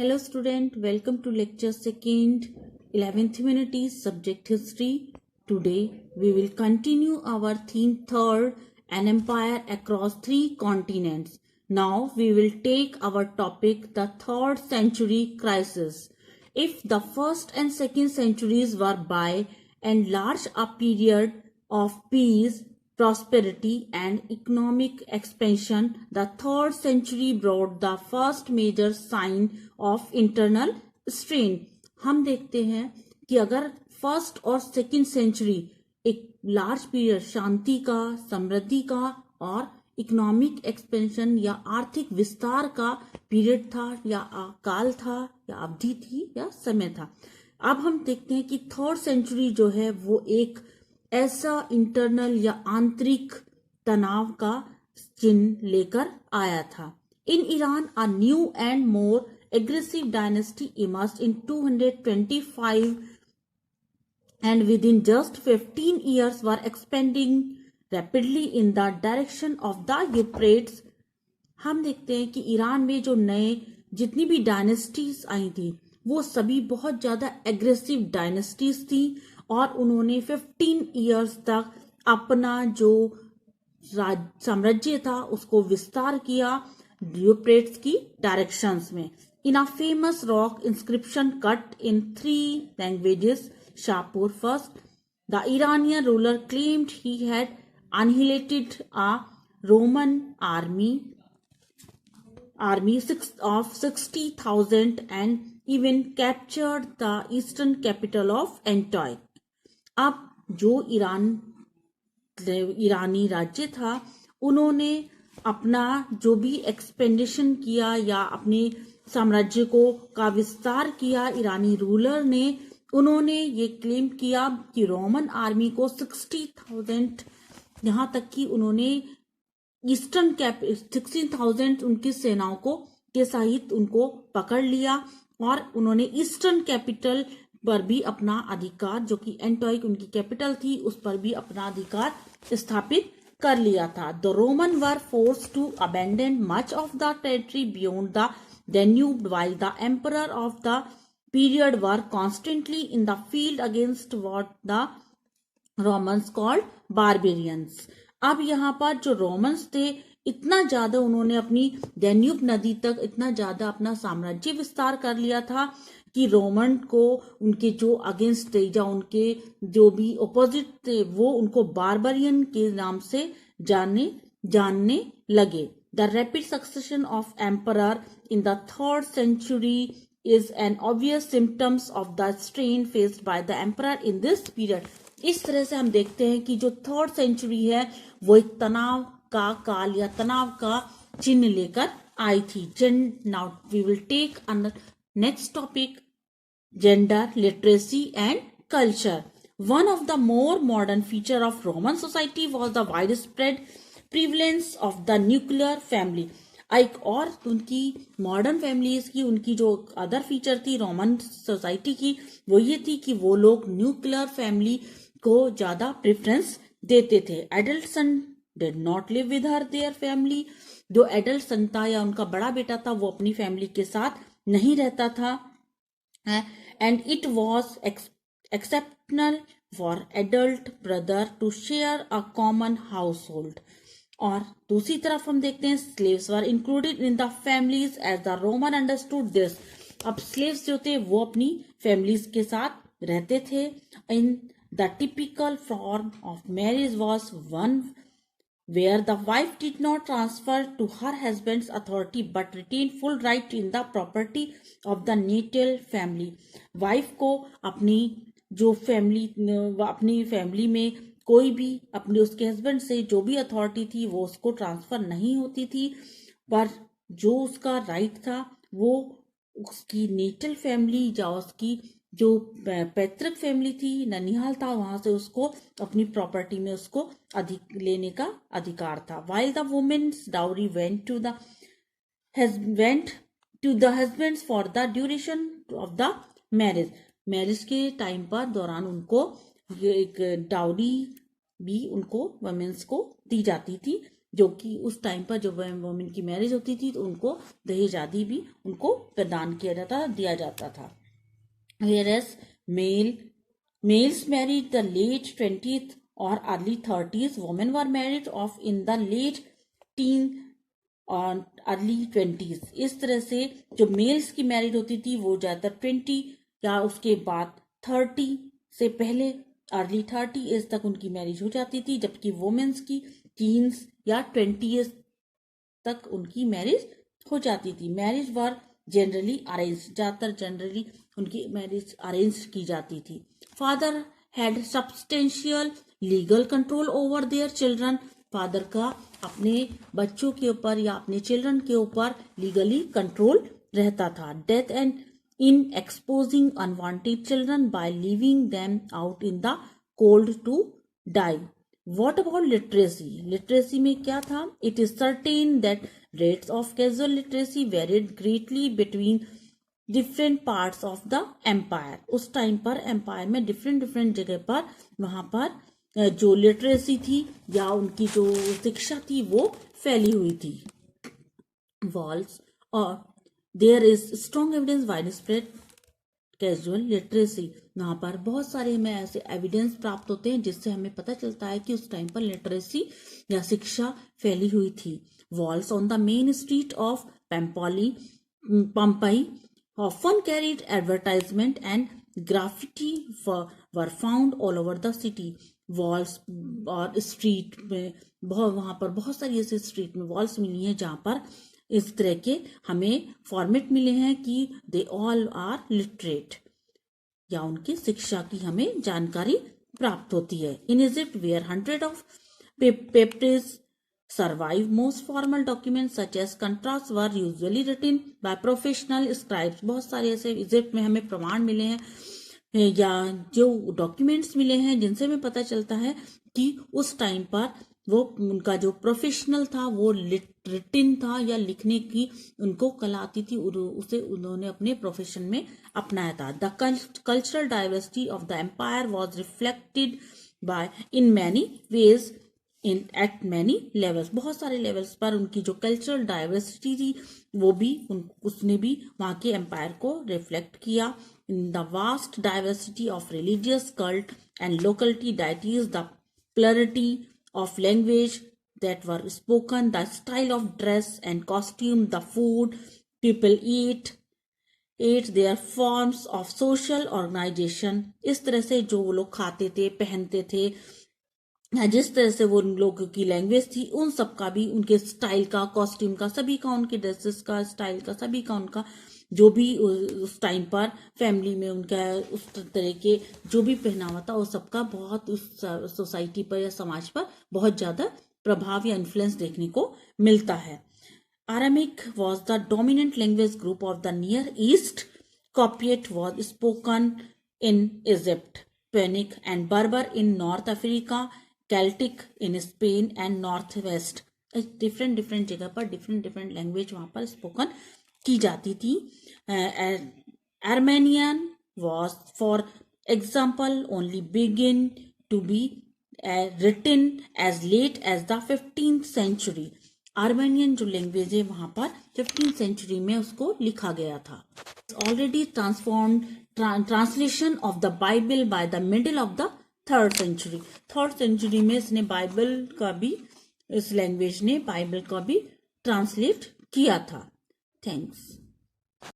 Hello student, welcome to lecture second, 11th humanities subject history. Today we will continue our theme third, an empire across three continents. Now we will take our topic the 3rd century crisis. If the 1st and 2nd centuries were by and large a period of peace, prosperity and economic expansion, the 3rd century brought the first major sign of internal strain. हम देखते हैं कि अगर first और second century एक large period शांति का, समृद्धि का और इकोनॉमिक एक्सपेंशन या आर्थिक विस्तार का पीरियड था या काल था या अवधि थी या समय था, अब हम देखते हैं कि 3rd सेंचुरी जो है वो एक ऐसा इंटरनल या आंतरिक तनाव का चिन्ह लेकर आया था. In Iran a new and more aggressive dynasty emerged in 225 and within just 15 years were expanding rapidly in the direction of the Euphrates. हम देखते हैं कि ईरान में जो नए जितनी भी डायनेस्टीज आई थी वो सभी बहुत ज्यादा एग्रेसिव डायनेस्टीज थी और उन्होंने 15 इयर्स तक अपना जो साम्राज्य था उसको विस्तार किया यूफ्रेट्स की डायरेक्शंस में. In a famous rock inscription cut in 3 languages, Shapur first, the Iranian ruler claimed he had annihilated a Roman army of 60,000 and even captured the eastern capital of Antioch. अब जो ईरानी राज्य था उन्होंने अपना जो भी एक्सपेंडिशन किया या अपने साम्राज्य का विस्तार किया, ईरानी रूलर ने उन्होंने ये क्लेम किया कि रोमन आर्मी को 60,000 यहाँ तक कि उन्होंने ईस्टर्न 16,000 उनकी सेनाओं को के सहित उनको पकड़ लिया और उन्होंने ईस्टर्न कैपिटल पर भी अपना अधिकार, जो कि एंटॉइक उनकी कैपिटल थी, उस पर भी अपना अधिकार स्थापित कर लिया था. The Roman were forced to abandon much of the territory beyond the Danube while the emperor of the period were constantly in the field against what the Romans called barbarians. अब यहाँ पर जो रोमन्स थे इतना ज्यादा उन्होंने अपनी Danube नदी तक इतना ज्यादा अपना साम्राज्य विस्तार कर लिया था कि रोमन को उनके जो अगेंस्ट थे या उनके जो भी ओपोजिट थे वो उनको बारबरियन के नाम से जानने लगे. The rapid succession of emperor in the 3rd century is an obvious symptom of the strain faced by the emperor in this period. इस तरह से हम देखते हैं कि जो 3rd century है वो एक तनाव का काल या तनाव का चिन्ह लेकर आई थी. Now we will take another next topic, gender, literacy and culture. One of the more modern feature of Roman society was the widespread prevalence of the nuclear family. एक और उनकी मॉडर्न फैमिलीज की उनकी जो अदर फीचर थी Roman society की वो ये थी कि वो लोग न्यूक्लियर फैमिली को ज्यादा प्रेफरेंस देते थे. Adult son did not live with her their family. जो एडल्ट सन था या उनका बड़ा बेटा था वो अपनी फैमिली के साथ नहीं रहता था. And it was exceptional for adult brother to share a common house hold. और दूसरी तरफ हम देखते हैं slaves were included in the families as the Roman understood this. अब स्लेव्स जो थे वो अपनी फैमिलीज के साथ रहते थे. In the typical form of marriage was one where the wife did not transfer to her husband's authority but retained full right in the property of the natal family. Wife को अपनी जो अपनी family में कोई भी अपने उसके husband से जो भी अथॉरिटी थी वो उसको ट्रांसफर नहीं होती थी, पर जो उसका राइट था वो उसकी नेटल फैमिली या उसकी जो पैतृक फैमिली थी, ननिहाल था, वहां से उसको अपनी प्रॉपर्टी में उसको लेने का अधिकार था. While the woman's dowry went to the husbands for the duration of the marriage. Marriage के टाइम पर दौरान उनको एक डाउरी भी उनको वुमेन्स को दी जाती थी. जो कि उस टाइम पर जब वुमेन की मैरिज होती थी तो उनको दहेज आदि भी उनको प्रदान किया जाता दिया जाता था। Whereas males married the late 20th or early 30s, women were married off in the late teen और अर्ली 20s। इस तरह से जो मेल्स की मैरिज होती थी वो ज्यादातर 20 या उसके बाद 30 से पहले अर्ली 30 एज तक उनकी मैरिज हो जाती थी, जबकि वुमेन्स की टीन्स या 20s तक उनकी मैरिज हो जाती थी। मैरिज वर जनरली अरेंज, ज्यादातर जनरली उनकी मैरिज अरेंज की जाती थी। Father had substantial legal control over their children, father का अपने बच्चों के ऊपर या अपने चिल्ड्रन के ऊपर लीगली कंट्रोल रहता था। Death and in exposing unwanted children by leaving them out in the cold to die. What about literacy? Literacy में क्या था? It is certain that rates of casual literacy varied greatly between different parts of the empire. उस time पर empire में different जगह पर वहां पर जो लिटरेसी थी या उनकी जो शिक्षा थी वो फैली हुई थी। वॉल्स और there is strong evidence wide spread casual literacy, यहाँ पर बहुत सारे हमें ऐसे एविडेंस प्राप्त होते हैं जिससे हमें पता चलता है कि उस टाइम पर लिटरेसी या शिक्षा फैली हुई थी। Walls on the main street of Pompeii often carried advertisement and graffiti were found all over the city. Walls और स्ट्रीट में वहां पर बहुत सारी ऐसे स्ट्रीट में वॉल्स मिली हैं जहां पर इस तरह के हमें फॉर्मेट मिले हैं कि दे ऑल आर लिटरेट या उनकी शिक्षा की हमें जानकारी प्राप्त होती है। In Egypt where 100 of papers survive. Most formal documents such as contracts were usually written by professional scribes. बहुत सारे ऐसे इजिप्ट में हमें प्रमाण मिले हैं या जो डॉक्यूमेंट्स मिले हैं जिनसे हमें पता चलता है कि उस टाइम पर वो उनका जो प्रोफेशनल था वो रिटिन था या लिखने की उनको कला आती थी, उसे उन्होंने अपने प्रोफेशन में अपनाया था। The cultural diversity of the empire was reflected by in many ways in at many levels. बहुत सारे लेवल्स पर उनकी जो कल्चरल डाइवर्सिटी थी वो भी उसने भी वहां के एम्पायर को रिफ्लेक्ट किया। In the vast diversity of religious cult and locality deities, the plurality of language that were spoken, the style of dress and costume, the food people ate, their forms of social organization। इस तरह से जो वो लोग खाते थे, पहनते थे, जिस तरह से वो लोगों की लैंग्वेज थी, उन सब का भी, उनके स्टाइल का, कॉस्ट्यूम का, सभी का, उनके ड्रेसेस का, स्टाइल का, सभी का, उनका जो भी उस टाइम पर फैमिली में उनका उस तरह के जो भी पहनावा था वो सबका बहुत उस सोसाइटी पर या समाज पर बहुत ज्यादा प्रभाव या इन्फ्लुएंस देखने को मिलता है। Aramaic was the dominant language group of the Near East. Coptic was spoken in Egypt, Punic and Berber in North Africa, Celtic in Spain and Northwest। Different जगह पर डिफरेंट लैंग्वेज वहां पर स्पोकन की जाती थी। Armenian was, for example, only begin to be written as late as the 15th century। Armenian जो language है वहां पर 15th सेंचुरी में उसको लिखा गया था। Already transformed translation of the Bible by the middle of the 3rd century। 3rd century में इसने बाइबल का भी, इस लैंग्वेज ने बाइबल का भी ट्रांसलेट किया था। थैंक्स।